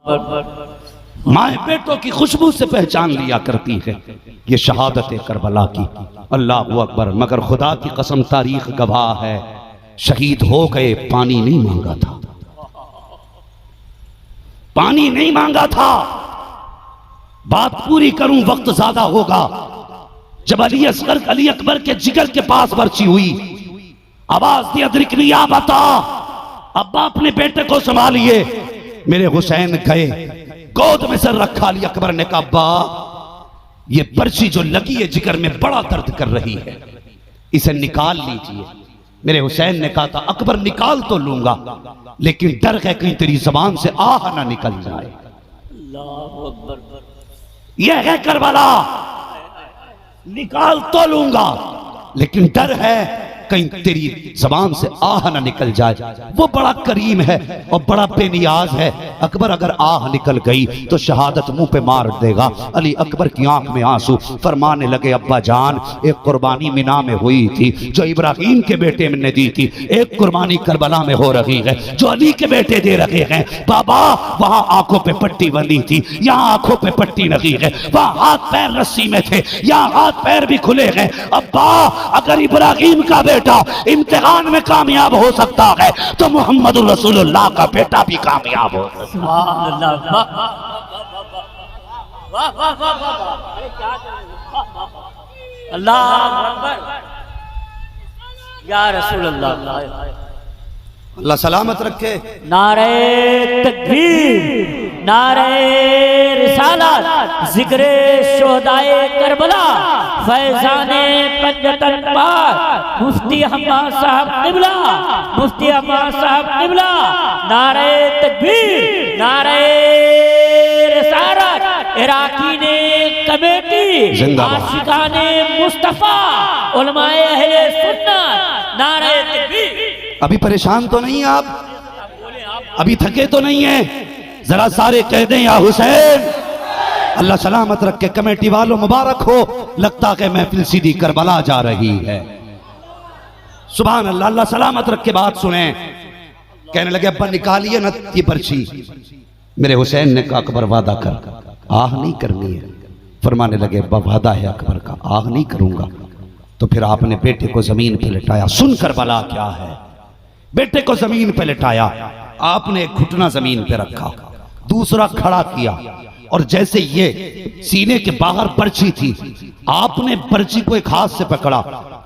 مائیں بیٹوں کی خوشبو سے پہچان لیا کرتی ہے یہ شہادت کربلا کی۔ اللہ اکبر۔ مگر خدا کی قسم تاریخ گواہ ہے، شہید ہو گئے، پانی نہیں مانگا تھا، پانی نہیں مانگا تھا۔ بات پوری کروں، وقت زیادہ ہوگا۔ جب علی اصغر علی اکبر کے جگر کے پاس برچی ہوئی، آواز دی ادرکنی یا بتا، ابا اپنے بیٹے کو سنبھالیے۔ میرے حسین گئے، گود میں سر رکھا، علی اکبر نے کہا ابا یہ پرچی جو لگی ہے جگر میں بڑا درد کر رہی ہے، اسے نکال لیجئے۔ میرے حسین نے کہا تھا اکبر نکال تو لوں گا، لیکن ڈر ہے کہیں تیری زبان سے آہ نہ نکل جائے۔ اللہ اکبر۔ یہ ہے کربلا، نکال تو لوں گا لیکن ڈر ہے کہیں تیری زبان سے آہ نہ نکل جائے۔ وہ بڑا کریم ہے اور بڑا بے نیاز ہے، اکبر اگر آہ نکل گئی تو شہادت منہ پہ مار دے گا۔ علی اکبر کی آنکھ میں آنسو، فرمانے لگے ابا جان ایک قربانی مینا میں ہوئی تھی جو ابراہیم کے بیٹے نے دی تھی، ایک قربانی کربلا میں ہو رہی ہے جو علی کے بیٹے دے رہے ہیں۔ بابا وہاں آنکھوں پہ پٹی بندھی تھی، یہاں آنکھوں پہ پٹی نہیں ہے، وہاں ہاتھ پیر رسی میں تھے، یہاں ہاتھ پیر بھی کھلے ہیں۔ ابا اگر ابراہیم کا بیٹا امتحان میں کامیاب ہو سکتا ہے تو محمد رسول اللہ کا بیٹا بھی کامیاب ہو سکتا ہے۔ سبحان اللہ۔ اللہ اکبر یا رسول اللہ۔ اللہ سلامت رکھے۔ نعرہ تکبیر، نعرہ رسالت، ذکر شہدائے کربلا، فیضان پنجتن پاک، مفتی حماد صاحب قبلہ، مفتی حماد صاحب قبلہ، نعرہ تکبیر، نعرہ رسالت، عراقی نے کمیٹی، عاشقان مصطفیٰ، علماء اہل سنت، نعرہ تکبیر۔ ابھی پریشان تو نہیں آپ؟ ابھی تھکے تو نہیں ہیں؟ ذرا سارے کہہ دیں یا حسین۔ اللہ سلامت رکھے۔ کمیٹی والوں مبارک ہو، لگتا کہ محفل سیدھی کربلا جا رہی ہے۔ سبحان اللہ۔ اللہ سلامت رکھے۔ بات سنیں، کہنے لگے ابا نکالیے نہ یہ پرچی۔ میرے حسین نے کہا اکبر وعدہ کر، آہ نہیں کرنی ہے۔ فرمانے لگے ابا وعدہ ہے اکبر کا، آہ نہیں کروں گا۔ تو پھر آپ نے بیٹے کو زمین پہ لٹایا۔ سن کربلا کیا ہے، بیٹے کو زمین پہ لٹایا، آپ نے ایک گھٹنا زمین پہ رکھا، دوسرا کھڑا کیا، اور جیسے یہ سینے کے باہر پرچی تھی، آپ نے پرچی کو ایک ہاتھ سے پکڑا،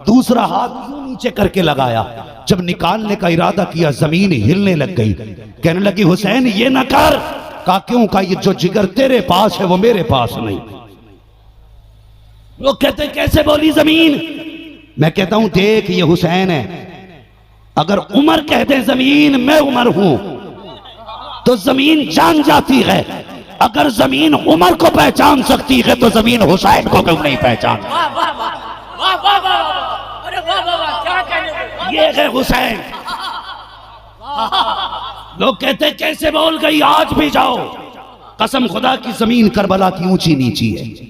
دوسرا ہاتھ یوں نیچے کر کے لگایا۔ جب نکالنے کا ارادہ کیا زمین ہلنے لگ گئی۔ کہنے لگی حسین یہ نہ کر۔ کہا کیوں؟ کہا یہ جو جگر تیرے پاس ہے وہ میرے پاس نہیں۔ وہ کہتے کیسے بولی زمین؟ میں کہتا ہوں دیکھ یہ حسین ہے، اگر عمر کہہ دے زمین میں عمر ہوں تو زمین جان جاتی ہے، اگر زمین عمر کو پہچان سکتی ہے تو زمین حسین کو کیوں نہیں پہچان؟ یہ ہے حسین۔ لوگ کہتے کیسے بول گئی؟ آج بھی جاؤ، قسم خدا کی زمین کربلا کی اونچی نیچی ہے،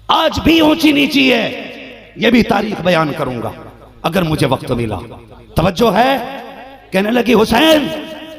آج بھی اونچی نیچی ہے۔ یہ بھی تاریخ بیان کروں گا اگر مجھے وقت ملا۔ توجہ ہے؟ کہنے لگی حسین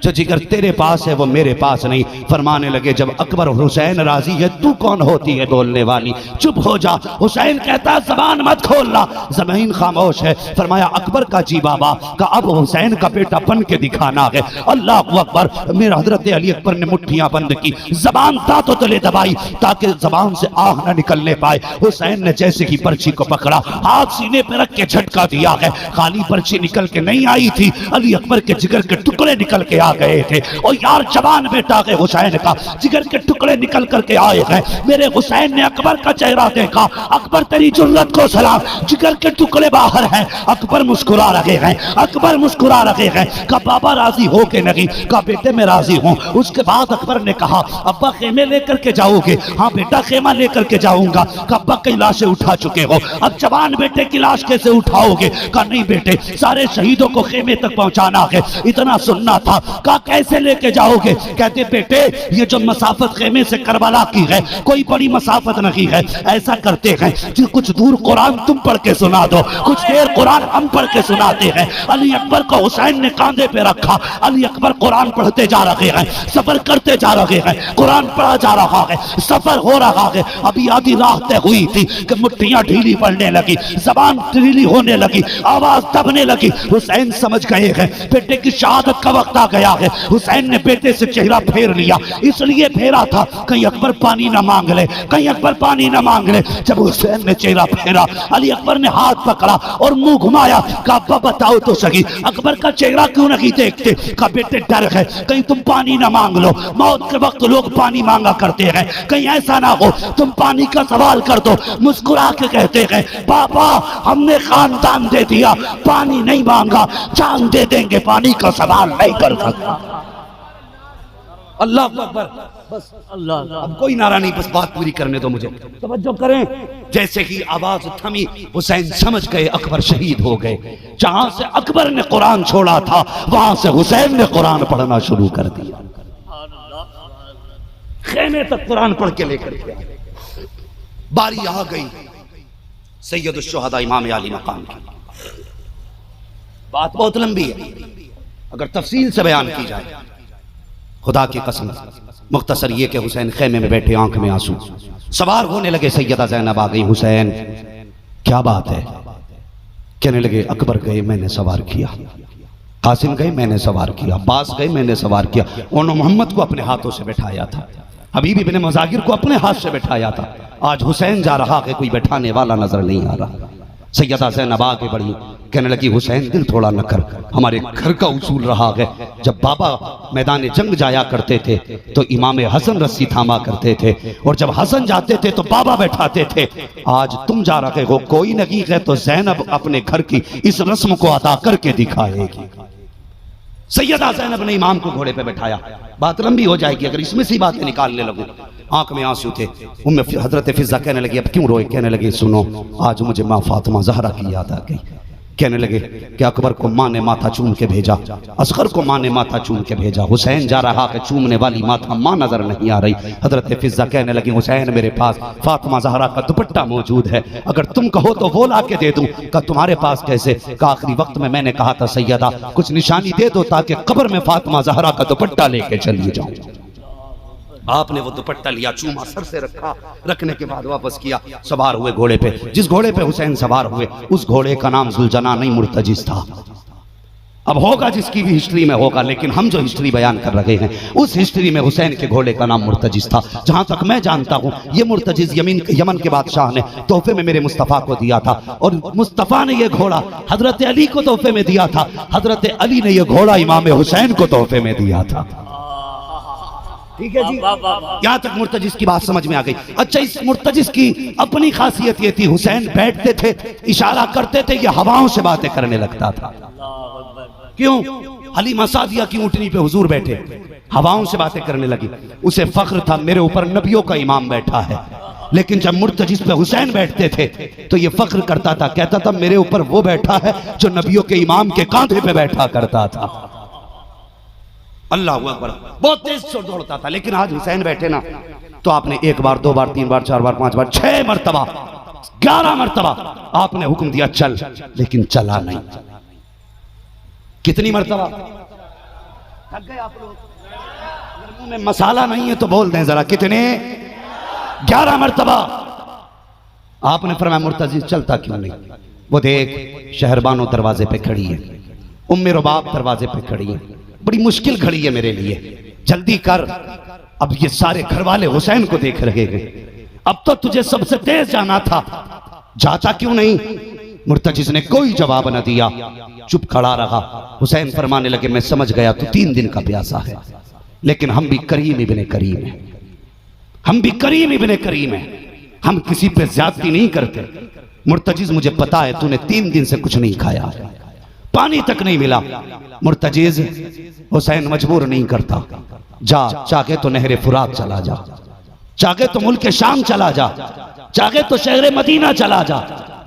جو جگر تیرے پاس ہے وہ میرے پاس نہیں۔ فرمانے لگے جب اکبر حسین راضی ہے تو کون ہوتی ہے بولنے والی؟ چپ ہو جا۔ حسین کہتا زبان مت کھولنا، زمین خاموش ہے۔ فرمایا اکبر کا جی بابا کا اب حسین کا بیٹا بن کے دکھانا ہے۔ اللہ اکبر۔ میرا حضرت علی اکبر نے مٹھیاں بند کی، زبان دانتوں تلے دبائی تاکہ زبان سے آہ نہ نکلنے پائے۔ حسین نے جیسے ہی پرچی کو پکڑا، ہاتھ سینے پہ رکھ کے جھٹکا دیا ہے۔ خالی پرچی نکل کے نہیں آئی تھی، علی اکبر کے جگر کے ٹکڑے نکل کے آ گئے تھے۔ اور یار جوان بیٹا ہے حسین کا، جگر کے ٹکڑے نکل کر کے آئے ہیں۔ میرے حسین نے اکبر کا چہرہ دیکھا، اکبر تیری جرت کو سلام، جگر کے ٹکڑے باہر ہیں۔ اکبر مسکرا رہے ہیں، اکبر مسکرا رہے ہیں۔ کہا بابا راضی ہو کے نہیں؟ کہا بیٹے میں راضی ہوں۔ اس کے بعد اکبر نے کہا ابا خیمے لے کر کے جاؤ گے؟ ہاں بیٹا خیمہ لے کر کے جاؤں گا۔ کہا ابا کئی لاشیں اٹھا چکے ہو، اب جوان بیٹے کی لاش کیسے اٹھاؤ گے؟ کہا نہیں بیٹے سارے شہیدوں کو خیمے تک پہنچانا ہے۔ اتنا سننا تھا کہا کیسے لے کے جاؤ گے؟ کہتے بیٹے یہ جو مسافت خیمے سے کربلا کی ہے کوئی بڑی مسافت نہیں ہے، ایسا کرتے ہیں کہ کچھ دور قرآن تم پڑھ کے سنا دو، کچھ دیر قرآن ہم پڑھ کے سناتے ہیں۔ علی اکبر کو حسین نے کاندھے پہ رکھا، علی اکبر قرآن پڑھتے جا رہے ہیں، سفر کرتے جا رہے ہیں، قرآن پڑھا جا رہا ہے، سفر ہو رہا ہے۔ ابھی آدھی راہ طے ہوئی تھی کہ مٹھیاں ڈھیلی پڑنے لگی، زبان ڈھیلی ہونے لگی، آواز دبنے لگی۔ حسین سمجھ گئے ہیں بیٹے کی شہادت کا وقت آ گیا ہے۔ حسین نے بیٹے سے چہرہ پھیر لیا، اس لیے پھیرا تھا کہیں اکبر پانی نہ مانگ لے، کہیں اکبر پانی نہ مانگ لے۔ جب حسین نے چہرہ پھیرا، علی اکبر نے ہاتھ پکڑا اور منہ گھمایا، کہا ابا بتاؤ تو سہی اکبر کا چہرہ کیوں نہیں دیکھتے؟ کہا بیٹے ڈر ہے کہیں تم پانی نہ مانگ لو، موت کے وقت لوگ پانی مانگا کرتے ہیں، کہیں ایسا نہ ہو تم پانی کا سوال کر دو۔ مسکرا کے کہتے ہیں بابا ہم نے خاندان دے دیا، پانی نہیں مانگا، جان دے دیں گے، پانی کا سوال نہیں کر سکتا۔ اللہ اکبر، بس اللہ اب کوئی نعرہ نہیں، بس بات پوری کرنے دو مجھے، توجہ کریں۔ جیسے ہی آواز تھمی حسین سمجھ گئے اکبر شہید ہو گئے۔ جہاں سے اکبر نے قرآن چھوڑا تھا وہاں سے حسین نے قرآن پڑھنا شروع کر دیا، خیمے تک قرآن پڑھ کے لے کر کے باری آ گئی سید الشہداء امام علی مقام کی۔ بات بہت لمبی ہے، اگر تفصیل سے بیان کی جائے، خدا کی قسم مختصر یہ کہ حسین خیمے میں بیٹھے، آنکھ میں آنسو، سوار ہونے لگے۔ سیدہ زینب آ گئی، حسین کیا بات ہے؟ کہنے لگے اکبر گئے میں نے سوار کیا، قاسم گئے میں نے سوار کیا، عباس گئے میں نے سوار کیا، انہوں محمد کو اپنے ہاتھوں سے بٹھایا تھا، حبیب ابن مظاہر کو اپنے ہاتھ سے بٹھایا تھا، آج حسین جا رہا ہے کوئی بٹھانے والا نظر نہیں آ رہا۔ سیدہ زینب آگے بڑھی، کہنے لگی حسین دل تھوڑا نہ کر، ہمارے گھر کا اصول رہا ہے جب بابا میدان جنگ جایا کرتے تھے تو امام حسن رسی تھاما کرتے تھے، اور جب حسن جاتے تھے تو بابا بیٹھاتے تھے، آج تم جا رہے ہو کوئی نہیں ہے تو زینب اپنے گھر کی اس رسم کو ادا کر کے دکھائے گی۔ سیدہ زینب نے امام کو گھوڑے پہ بٹھایا، بات لمبی ہو جائے گی اگر اس میں سی باتیں نکالنے لگوں، آنکھ میں آنسو تھے۔ حضرت فضہ کہنے لگی اب کیوں روئے؟ کہنے لگی سنو آج مجھے ماں فاطمہ زہرا کی یاد آ گئی۔ کہنے لگے کہ اکبر کو ماں نے ماتھا چوم کے بھیجا، اصغر کو ماں نے ماتھا چوم کے بھیجا، حسین جا رہا کہ چومنے والی ماتھا ماں نظر نہیں آ رہی۔ حضرت فضہ کہنے لگی حسین میرے پاس فاطمہ زہرا کا دوپٹہ موجود ہے، اگر تم کہو تو وہ لا کے دے دوں۔ کہ تمہارے پاس کیسے؟ کہ آخری وقت میں نے کہا تھا سیدہ کچھ نشانی دے دو تاکہ قبر میں فاطمہ زہرا کا دوپٹہ لے کے چلی جاؤں۔ آپ نے وہ دوپٹہ لیا، چوما، سر سے رکھا، رکھنے کے بعد واپس کیا، سوار ہوئے گھوڑے پہ۔ جس گھوڑے پہ حسین سوار ہوئے اس گھوڑے کا نام ذوالجناح نہیں مرتجز تھا۔ اب ہوگا جس کی بھی ہسٹری میں ہوگا، لیکن ہم جو ہسٹری بیان کر رہے ہیں اس ہسٹری میں حسین کے گھوڑے کا نام مرتجز تھا۔ جہاں تک میں جانتا ہوں یہ مرتجز یمن کے بادشاہ نے تحفے میں میرے مصطفیٰ کو دیا تھا، اور مصطفیٰ نے یہ گھوڑا حضرت علی کو تحفے میں دیا تھا، حضرت علی نے یہ گھوڑا امام حسین کو تحفے میں دیا تھا۔ ٹھیک ہے جی، یہاں تک مرتجز کی بات سمجھ میں آ گئی۔ اچھا اس مرتجز کی اپنی خاصیت یہ تھی حسین بیٹھتے تھے اشارہ کرتے تھے یہ ہواؤں سے باتیں کرنے لگتا تھا۔ کیوں؟ حلیمہ سعدیہ کی اونٹنی پہ حضور بیٹھے، ہواؤں سے باتیں کرنے لگی، اسے فخر تھا میرے اوپر نبیوں کا امام بیٹھا ہے۔ لیکن جب مرتجز پہ حسین بیٹھتے تھے تو یہ فخر کرتا تھا، کہتا تھا میرے اوپر وہ بیٹھا ہے جو نبیوں کے امام کے کاندھے پہ بیٹھا کرتا تھا۔ اللہ اکبر، بہت تیز سے دوڑتا تھا۔ لیکن آج حسین بیٹھے نا تو آپ نے ایک بار، دو بار، تین بار، چار بار، پانچ بار، 6 مرتبہ، 11 مرتبہ آپ نے حکم دیا چل، لیکن چلا نہیں۔ کتنی مرتبہ؟ تھک گئے آپ لوگ؟ اگر منہ میں مسالہ نہیں ہے تو بول دیں ذرا، کتنے؟ 11 مرتبہ آپ نے فرمایا مرتجز چلتا کیوں نہیں؟ وہ دیکھ شہربانو دروازے پہ کھڑی ہے، ام رباب دروازے پہ کھڑی ہے، بڑی مشکل کھڑی ہے میرے لیے، جلدی کر۔ اب یہ سارے گھر والے حسین کو دیکھ رہے گئے، اب تو تجھے سب سے تیز جانا تھا، جاتا کیوں نہیں؟ مرتجز نے کوئی جواب نہ دیا، چپ کھڑا رہا۔ حسین فرمانے لگے میں سمجھ گیا تو 3 دن کا پیاسا ہے، لیکن ہم بھی کریم ابن کریم ہیں، ہم بھی کریم ابن کریم ہیں، ہم کسی پہ زیادتی نہیں کرتے۔ مرتجز مجھے پتا ہے تو نے 3 دن سے کچھ نہیں کھایا، پانی تک نہیں ملا۔ مرتجز حسین مجبور نہیں کرتا، جا، چاہے تو نہر فرات چلا جا، چاہے تو ملک شام چلا جا، چاہے تو شہر مدینہ چلا جا،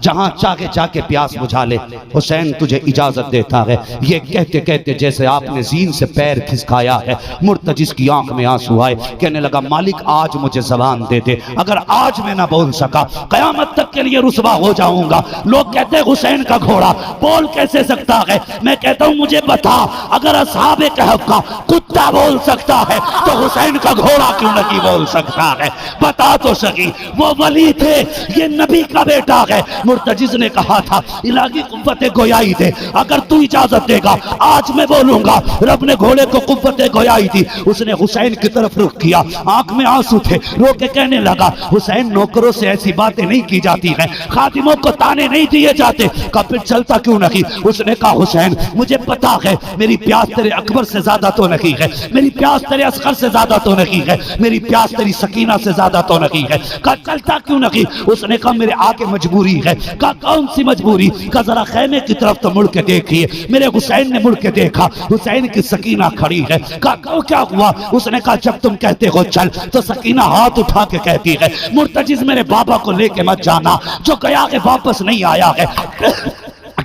جہاں چاہے جا کے پیاس بجھا لے، حسین تجھے اجازت دیتا ہے۔ یہ کہتے کہتے جیسے آپ نے زین سے پیر کھسکایا ہے، مرتجز کی آنکھ میں آنسو آئے، کہنے لگا مالک آج مجھے زبان دے دے، اگر آج میں نہ بول سکا قیامت تک کے لیے رسوا ہو جاؤں گا۔ لوگ کہتے ہیں حسین کا گھوڑا بول کیسے سکتا ہے؟ میں کہتا ہوں مجھے بتا، اگر اصحاب کہف کا کتا بول سکتا ہے تو حسین کا گھوڑا کیوں نہیں بول سکتا ہے؟ بتا تو سکی، وہ ولی تھے، یہ نبی کا بیٹا ہے۔ مرتجز نے کہا تھا الہی قوت گویائی دے، اگر تو اجازت دے گا آج میں بولوں گا۔ رب نے گھوڑے کو قوت گویائی دی، اس نے حسین کی طرف رخ کیا، آنکھ میں آنسو تھے، رو کے کہنے لگا حسین نوکروں سے ایسی باتیں نہیں کی جاتی ہیں، خادموں کو تانے نہیں دیے جاتے، کہا پھر چلتا کیوں نہیں؟ اس نے کہا حسین مجھے پتا ہے میری پیاس تیرے اکبر سے زیادہ تو نہیں ہے، میری پیاس تیرے اصغر سے زیادہ تو نہیں ہے، میری پیاس تیری سکینہ سے زیادہ تو نہیں ہے، کہا چلتا کیوں نہیں؟ اس نے کہا میرے آگے مجبوری ہے۔ کہا کون سی مجبوری؟ کہا ذرا خیمے کی طرف تو مڑ کے دیکھیے۔ میرے حسین نے مڑ کے دیکھا، حسین کی سکینہ کھڑی ہے۔ کہا کیا ہوا؟ اس نے کہا جب تم کہتے ہو چل تو سکینہ ہاتھ اٹھا کے کہتی ہے مرتجز میرے بابا کو لے کے مت جانا، جو گیا ہے واپس نہیں آیا ہے،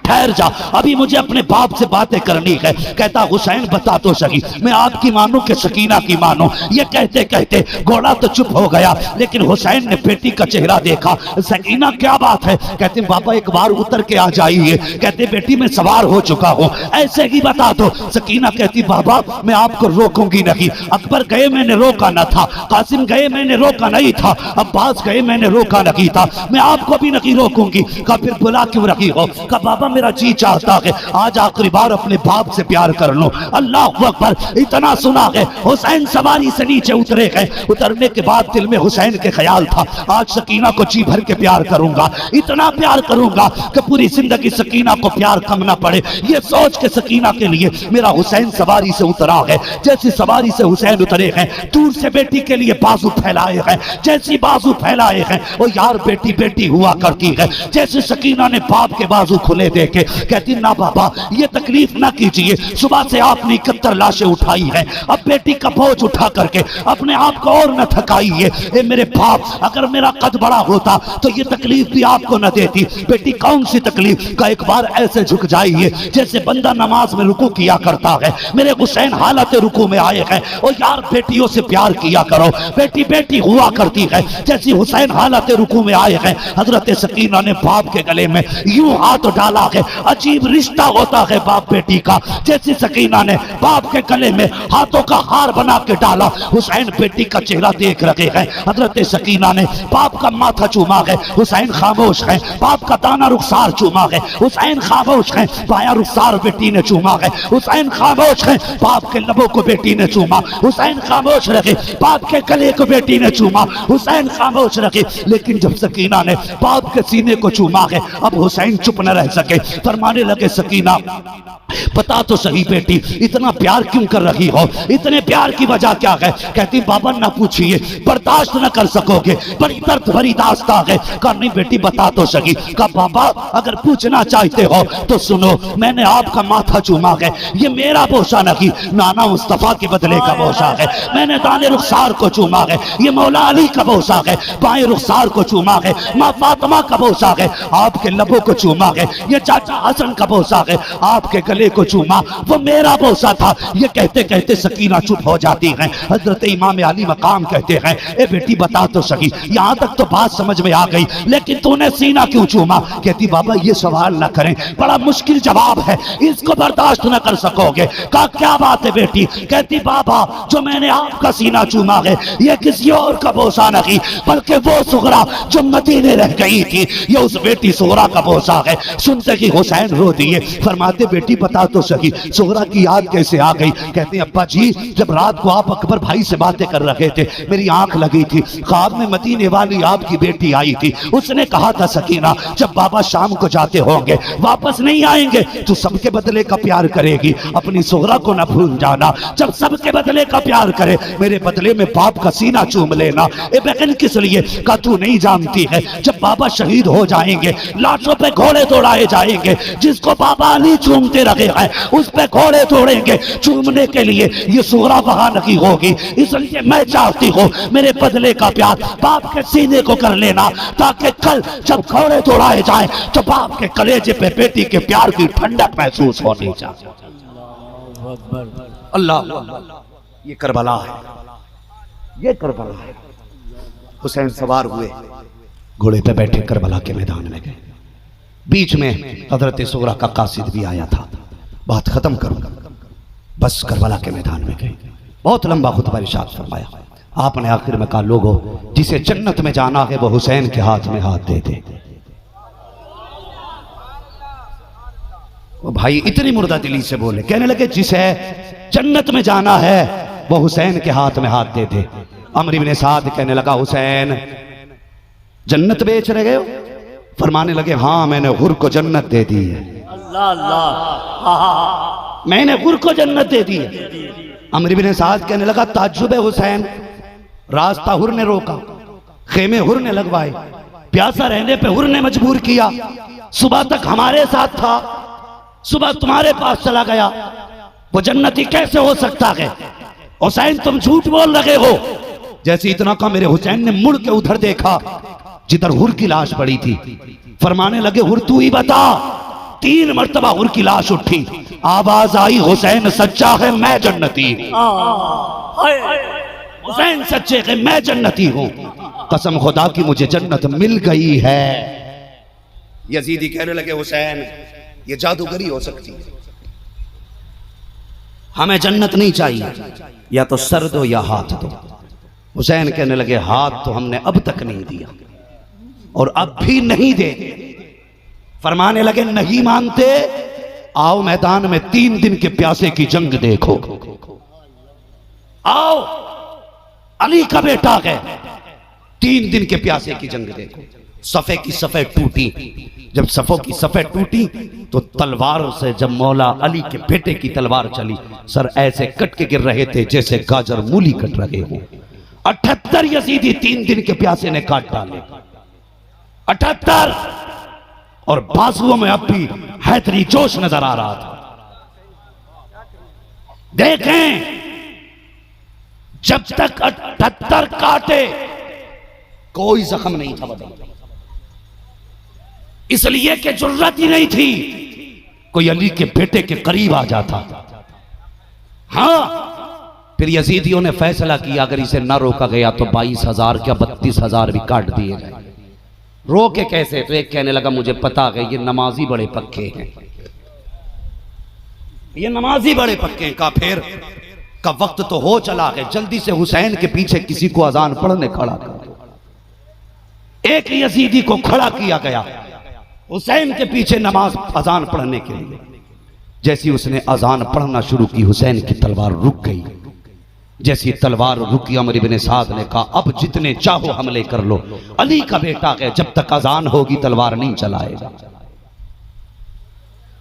ٹھہر جا، ابھی مجھے اپنے باپ سے باتیں کرنی ہے۔ کہتا حسین بتا تو سکی، میں آپ کی مانوں کہ سکینہ کی مانوں؟ یہ کہتے کہتے گھوڑا تو چپ ہو گیا، لیکن حسین نے بیٹی کا چہرہ دیکھا۔ سکینہ کیا بات ہے؟ کہتے بابا ایک بار اتر کے آ جائیے۔ کہتے بیٹی میں سوار ہو چکا ہوں، ایسے ہی بتا دو۔ سکینہ کہتی بابا میں آپ کو روکوں گی نہیں، اکبر گئے میں نے روکا نہ تھا، قاسم گئے میں نے روکا نہیں تھا، عباس گئے میں نے روکا نہیں تھا، میں آپ کو بھی نہیں روکوں گی۔ کہا پھر بلا کیوں رہی ہو؟ کہا بابا میرا جی چاہتا ہے آج آخری بار اپنے باپ سے پیار کر لوں۔ اللہ اکبر، اتنا سنا ہے حسین سواری سے نیچے اترے گئے۔ اترنے کے بعد دل میں حسین کے خیال تھا آج سکینہ کو جی بھر کے پیار کروں گا، اتنا پیار کروں گا کہ پوری زندگی سکینہ کو پیار کم نہ پڑے۔ یہ سوچ کے سکینہ کے لیے میرا حسین سواری سے اترا ہے۔ جیسی سواری سے حسین اترے ہیں، دور سے بیٹی کے لیے بازو پھیلائے ہیں، جیسی بازو پھیلائے ہیں وہ یار بیٹی بیٹی ہوا کرتی ہے۔ جیسے سکینہ نے باپ کے بازو کھلے دیکھے، کہتی نہ بابا یہ تکلیف نہ کیجئے، صبح سے آپ نے 71 لاشیں اٹھائی ہیں، اب بیٹی کا بوجھ اٹھا کر کے اپنے آپ کو اور نہ تھکائیے۔ اے میرے باپ، اگر میرا قد بڑا ہوتا تو یہ تکلیف بھی آپ کو نہ دیتی۔ بیٹی کون سی تکلیف؟ کا ایک بار ایسے جھک جائیے جیسے بندہ نماز میں رکوع کیا کرتا ہے۔ میرے حسین حالت رکوع میں آئے ہیں، او یار بیٹیوں سے پیار کیا کرو، بیٹی بیٹی ہوا کرتی ہے۔ جیسی حسین حالت رکوع میں آئے ہیں، حضرت سکینہ نے باپ کے گلے میں یوں ہاتھ ڈالا ہے، عجیب رشتہ ہوتا ہے باپ بیٹی کا۔ جیسی سکینہ نے باپ کے گلے میں ہاتھوں کا ہار بنا کے ڈالا، حسین بیٹی کا چہرہ دیکھ رہے ہیں۔ حضرت سکینہ نے باپ کا ماتھا چوما ہے، حسین خاموش ہے۔ باپ کا دانا رخسار چوما ہے، حسین خاموش ہے۔ بایاں رخسار بیٹی نے چوما ہے، حسین خاموش ہے۔ باپ کے لبوں کو بیٹی نے چوما، حسین خاموش رہے۔ باپ کے گلے کو بیٹی نے چوما، حسین خاموش رہے۔ لیکن جب سکینہ نے باپ کے سینے کو چوما ہے، اب حسین چپ نہ رہ سکے، فرمانے لگے سکینہ بتا تو صحیح بیٹی اتنا پیار کیوں کر رہی ہو؟ اتنے پیار کی وجہ کیا ہے؟ کہتی بابا نہ پوچھئے، برداشت نہ کر سکو گے، بڑی درد بھری داستان ہے۔ کہا نہیں بیٹی بتا تو سکی۔ کہا بابا اگر پوچھنا چاہتے ہو تو سنو، میں نے آپ کا ماتھا چوما ہے، یہ میرا بوسہ نہیں، نانا مصطفیٰ کے بدلے کا بوسہ ہے۔ میں نے دانے رخسار کو چوما ہے، یہ مولا علی کا بوسہ ہے۔ بائیں رخسار کو چوما ہے، ماں فاطمہ کا بوسہ ہے۔ آپ کے لبوں کو چوما ہے، یہ چاچا حسن کا بوسہ ہے۔ آپ کے گلے کو چوما، وہ میرا بوسہ تھا۔ یہ کہتے کہتے سکینہ چپ ہو جاتی ہیں۔ حضرت امام علی مقام کہتے ہیں اے بیٹی بتا تو سکی، یہاں تک تو بات سمجھ میں آ گئی، لیکن تو نے سینہ کیوں چوما؟ کہتی بابا یہ سوال نہ کریں، بڑا مشکل جواب ہے، اس کو برداشت نہ کر سکو گے۔ کہا کیا بات ہے بیٹی؟ کہتی بابا جو میں نے آپ کا سینہ چوما ہے یہ کسی اور کا بوسہ نہیں، بلکہ وہ صغرا جو مدینے رہ گئی تھی، یہ اس بیٹی صغرا کا بوسہ ہے۔ سنتے کہ حسین رو دیے، فرماتے بیٹی بتا تو سکی صغرا کی یاد کیسے آ گئی؟ کہتے ہیں ابا جی جب رات کو آپ اکبر بھائی سے باتیں کر رہے تھے میری آنکھ لگی تھی، خواب میں مدینے والی آپ کی بیٹی آئی تھی، اس نے کہا تھا سکینہ جب بابا شام کو جاتے ہوں گے واپس نہیں آئیں گے تو سب کے بدلے کا پیار کرے گی، اپنی صغرا کو نہ بھول جانا، جب سب کے بدلے کا پیار کرے میرے بدلے میں باپ کا سینہ چوم لینا۔ اے بہن کس لیے؟ کہا تو نہیں جانتی ہے جب بابا شہید ہو جائیں گے لاشوں پہ گھوڑے دوڑائے جائیں گے، جس کو بابا علی چومتے لگے ہیں اس پہ گھوڑے دوڑیں گے چومنے کے لیے، یہ صغرا وہاں نہیں ہوگی، اس لیے میں چاہتی ہوں میرے بدلے کا پیار باپ کے سینے کو کر لینا، تاکہ کل جب گھوڑے دوڑائے جائیں تو باپ کے کلیجے پہ بیٹی کے پیار کی ٹھنڈک محسوس ہونی چاہیے۔ اللہ، یہ کربلا ہے، یہ کربلا ہے۔ حسین سوار ہوئے، گھوڑے پہ بیٹھے کربلا کے میدان میں گئے، بیچ میں حضرت سغرا کا قاصد بھی آیا تھا۔ بات ختم کروں بس کربلا کے میدان میں گئے، بہت لمبا خطبہ ارشاد فرمایا۔ آپ نے آخر میں کہا لوگوں جسے جنت میں جانا ہے وہ حسین کے ہاتھ میں ہاتھ دے دے۔ وہ بھائی اتنی مردہ دلی سے بولے، کہنے لگے جسے جنت میں جانا ہے وہ حسین کے ہاتھ میں ہاتھ دے دے۔ عمرو بن سعد کہنے لگا حسین جنت بیچ رہے ہو؟ فرمانے لگے ہاں میں نے غر کو جنت دے دی ہے، اللہ اللہ، میں نے غر کو جنت دے دی ہے۔ عمرو بن سعد کہنے لگا تعجب ہے حسین، راستہ حر نے روکا، خیمے حر نے لگوائے، پیاسا رہنے پہ حر نے مجبور کیا، صبح تک ہمارے ساتھ تھا، صبح تمہارے پاس چلا گیا، وہ جنتی کیسے ہو سکتا ہے؟ حسین تم جھوٹ بول رہے ہو۔ جیسے اتنا کہا میرے حسین نے مڑ کے ادھر دیکھا جدھر حر کی لاش پڑی تھی، فرمانے لگے حر تو ہی بتا۔ 3 مرتبہ حر کی لاش اٹھی، آواز آئی حسین سچا ہے میں جنتی ہوں، حسین سچے ہے میں جنتی ہوں، قسم خدا کی مجھے جنت مل گئی ہے۔ یزیدی کہنے لگے حسین یہ جادوگری ہو سکتی ہے، ہمیں جنت نہیں چاہیے، یا تو سر دو یا ہاتھ دو۔ حسین کہنے لگے ہاتھ تو ہم نے اب تک نہیں دیا اور اب بھی نہیں دے۔ فرمانے لگے نہیں مانتے، آؤ میدان میں 3 دن کے پیاسے کی جنگ دیکھو، آؤ علی کا بیٹا ہے، 3 دن کے پیاسے کی جنگ دیکھو۔ صفے کی صفے ٹوٹی، جب صفوں کی صفے ٹوٹی تو تلوار سے جب مولا علی کے بیٹے کی تلوار چلی، سر ایسے کٹ کے گر رہے تھے جیسے گاجر مولی کٹ رہے ہوں۔ 78 یزیدی 3 دن کے پیاسے نے کاٹ ڈالے، 78، اور بازوؤں میں اب بھی حیدری جوش نظر آ رہا تھا۔ دیکھیں جب تک 78 کاٹے کوئی زخم نہیں تھا بدن، اس لیے کہ جرت ہی نہیں تھی کوئی علی کے بیٹے کے قریب آ جاتا۔ ہاں پھر یزیدیوں نے فیصلہ کیا اگر اسے نہ روکا گیا تو 22,000 کیا 32,000 بھی کاٹ دیے گئے۔ روکے کیسے؟ تو ایک کہنے لگا مجھے پتا ہے یہ نمازی بڑے پکے ہیں، یہ نمازی بڑے پکے ہیں۔ کہا پھر کا وقت تو ہو چلا ہے، جلدی سے حسین کے پیچھے کسی کو اذان پڑھنے کھڑا کر۔ ایک یزیدی کو کھڑا کیا گیا حسین کے پیچھے نماز اذان پڑھنے کے لیے۔ جیسی اس نے اذان پڑھنا شروع کی حسین کی تلوار رک گئی، جیسی تلوار رکی عمرو بن سعد نے کہا اب جتنے چاہو حملے کر لو، علی کا بیٹا ہے جب تک اذان ہوگی تلوار نہیں چلائے گا۔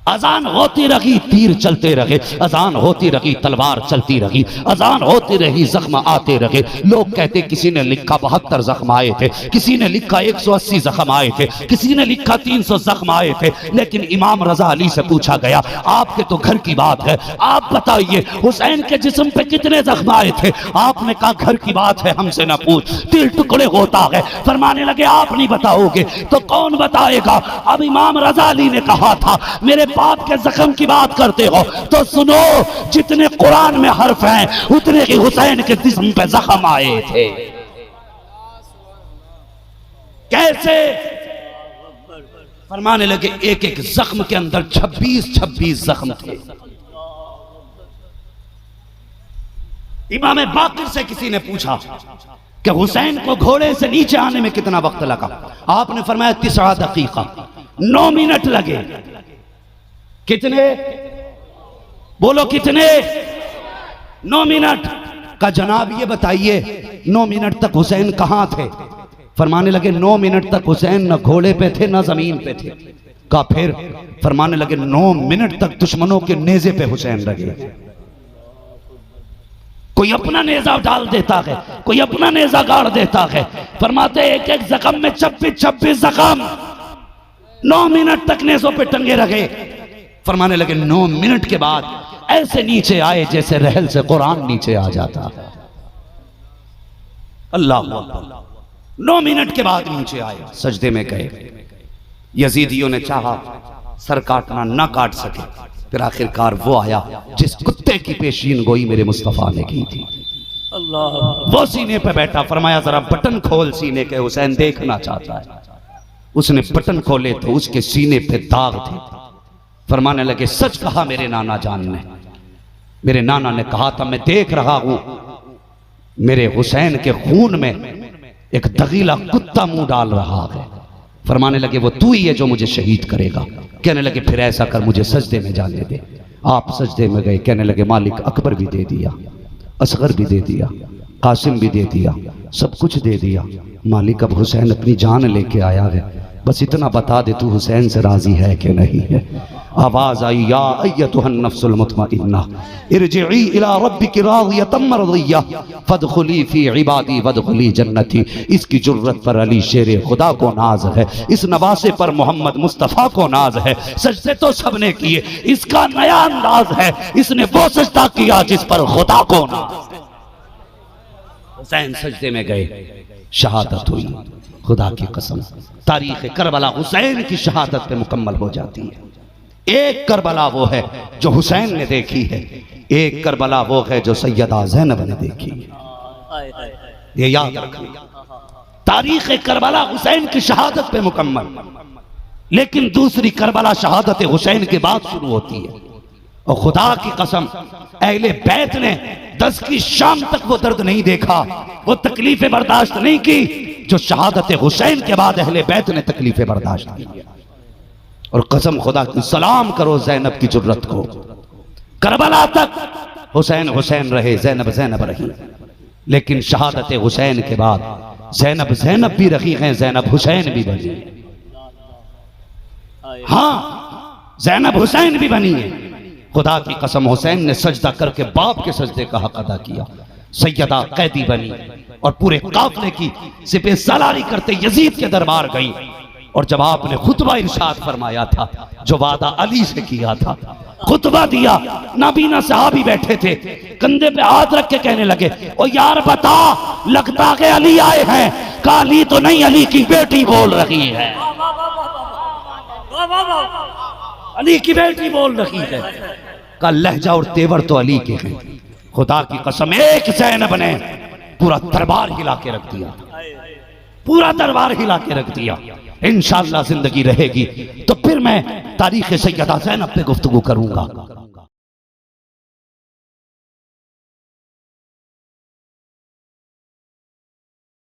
اذان ہوتی رہی تیر چلتے رہے، اذان ہوتی رہی تلوار چلتی رہی، اذان ہوتی رہی زخم آتے رہے۔ لوگ کہتے کسی نے لکھا 72 زخم آئے تھے، کسی نے لکھا 180 زخم آئے تھے، کسی نے لکھا 300 زخم آئے تھے، لیکن امام رضا علی سے پوچھا گیا آپ کے تو گھر کی بات ہے، آپ بتائیے حسین کے جسم پہ کتنے زخم آئے تھے؟ آپ نے کہا گھر کی بات ہے ہم سے نہ پوچھ، دل ٹکڑے ہوتا ہے۔ فرمانے لگے آپ نہیں بتاؤ گے تو کون بتائے گا؟ اب امام رضا علی نے کہا تھا میرے باپ کے زخم کی بات کرتے ہو تو سنو، جتنے قرآن میں حرف ہیں اتنے ہی حسین کے جسم پہ زخم آئے تھے۔ کیسے؟ فرمانے لگے ایک ایک زخم کے اندر 26 زخم تھے۔ امام باقر سے کسی نے پوچھا کہ حسین کو گھوڑے سے نیچے آنے میں کتنا وقت لگا؟ آپ نے فرمایا 9 دقیقہ، 9 منٹ لگے۔ کتنے؟ بولو کتنے؟ 9 منٹ کا۔ جناب یہ بتائیے 9 منٹ تک حسین کہاں تھے؟ فرمانے لگے 9 منٹ تک حسین نہ گھوڑے پہ تھے نہ زمین پہ تھے۔ کہا پھر؟ فرمانے لگے 9 منٹ تک دشمنوں کے نیزے پہ حسین رہے۔ کوئی اپنا نیزہ ڈال دیتا ہے، کوئی اپنا نیزہ گاڑ دیتا ہے۔ فرماتے ایک ایک زخم میں 26 زخم، 9 منٹ تک نیزوں پہ ٹنگے رہے۔ فرمانے لگے 9 منٹ کے بعد ایسے نیچے آئے جیسے رحل سے قرآن نیچے آ جاتا. اللہ اکبر. 9 منٹ کے بعد نیچے آئے, سجدے میں گئے. یزیدیوں نے چاہا سر کاٹنا, نہ کاٹ سکے. پھر آخر کار وہ آیا جس کتے کی پیشین گوئی میرے مصطفیٰ نے کی تھی. اللہ وہ سینے پہ بیٹھا, فرمایا ذرا بٹن کھول سینے کے, حسین دیکھنا چاہتا ہے. اس نے بٹن کھولے تو اس کے سینے پہ داغ تھے. فرمانے لگے سچ کہا میرے نانا جان نے. میرے نانا نے کہا تھا میں دیکھ رہا ہوں میرے حسین کے خون میں ایک دغیلا کتا منہ ڈال رہا ہے. فرمانے لگے وہ تو ہی ہے جو مجھے شہید کرے گا. کہنے لگے پھر ایسا کر مجھے سجدے میں جانے دے. آپ سجدے میں گئے. کہنے لگے مالک اکبر بھی دے دیا, اصغر بھی دے دیا, قاسم بھی دے دیا, سب کچھ دے دیا. مالک اب حسین اپنی جان لے کے آیا ہے, بس اتنا بتا دے تو حسین سے راضی ہے کہ نہیں ہے. آواز آئی یا ایتھا النفس المطمئنہ ارجعی الی ربک راضیۃ مرضیہ فادخلی فی عبادی وادخلی جنتی. اس کی جرت پر علی شیر خدا کو ناز ہے, اس نواسے پر محمد مصطفیٰ کو ناز ہے. سجدے تو سب نے کیے, اس کا نیا انداز ہے, اس نے وہ سجدہ کیا جس پر خدا کو ناز. حسین سجدے میں گئے, شہادت ہوئی. خدا کی قسم تاریخ کربلا حسین کی شہادت پہ مکمل ہو جاتی ہے. ایک کربلا وہ ہے جو حسین نے دیکھی ہے, ایک کربلا وہ ہے جو سیدہ زینب نے دیکھی ہے. یہ یاد رکھنا, تاریخ کربلا حسین کی شہادت پہ مکمل, لیکن دوسری کربلا شہادت حسین کے بعد شروع ہوتی ہے. اور خدا کی قسم اہل بیت نے 10 کی شام تک وہ درد نہیں دیکھا, وہ تکلیفیں برداشت نہیں کی جو شہادت حسین کے بعد اہل بیت نے تکلیفیں برداشت کی. اور قسم خدا کی سلام کرو زینب کی جرت کو. کربلا تک حسین حسین رہے, زینب زینب رہی, لیکن شہادت حسین کے بعد زینب زینب بھی رہی ہیں, زینب حسین بھی بنی. ہاں زینب حسین بھی بنی ہے. خدا کی قسم حسین نے سجدہ کر کے باپ کے سجدے کا حق ادا کیا. سیدہ قیدی بنی اور پورے قافلے کی سپہ سالاری کرتے یزید کے دربار گئی. اور جب آپ نے خطبہ ارشاد فرمایا تھا جو وعدہ علی سے کیا تھا, خطبہ دیا, نابینا صحابی بیٹھے تھے, کندھے پہ ہاتھ رکھ کے کہنے لگے او یار بتا لگتا کہ علی آئے ہیں. کہا علی تو نہیں, علی کی بیٹی بول رہی ہے, علی کی بیٹی بول رہی ہے. کہا لہجہ اور تیور تو علی کے ہیں. خدا کی قسم ایک زینب نے پورا دربار ہلا کے رکھ دیا, پورا دربار ہلا کے رکھ دیا. انشاءاللہ زندگی رہے گی تو پھر میں تاریخ سیدہ زینب پہ گفتگو کروں گا.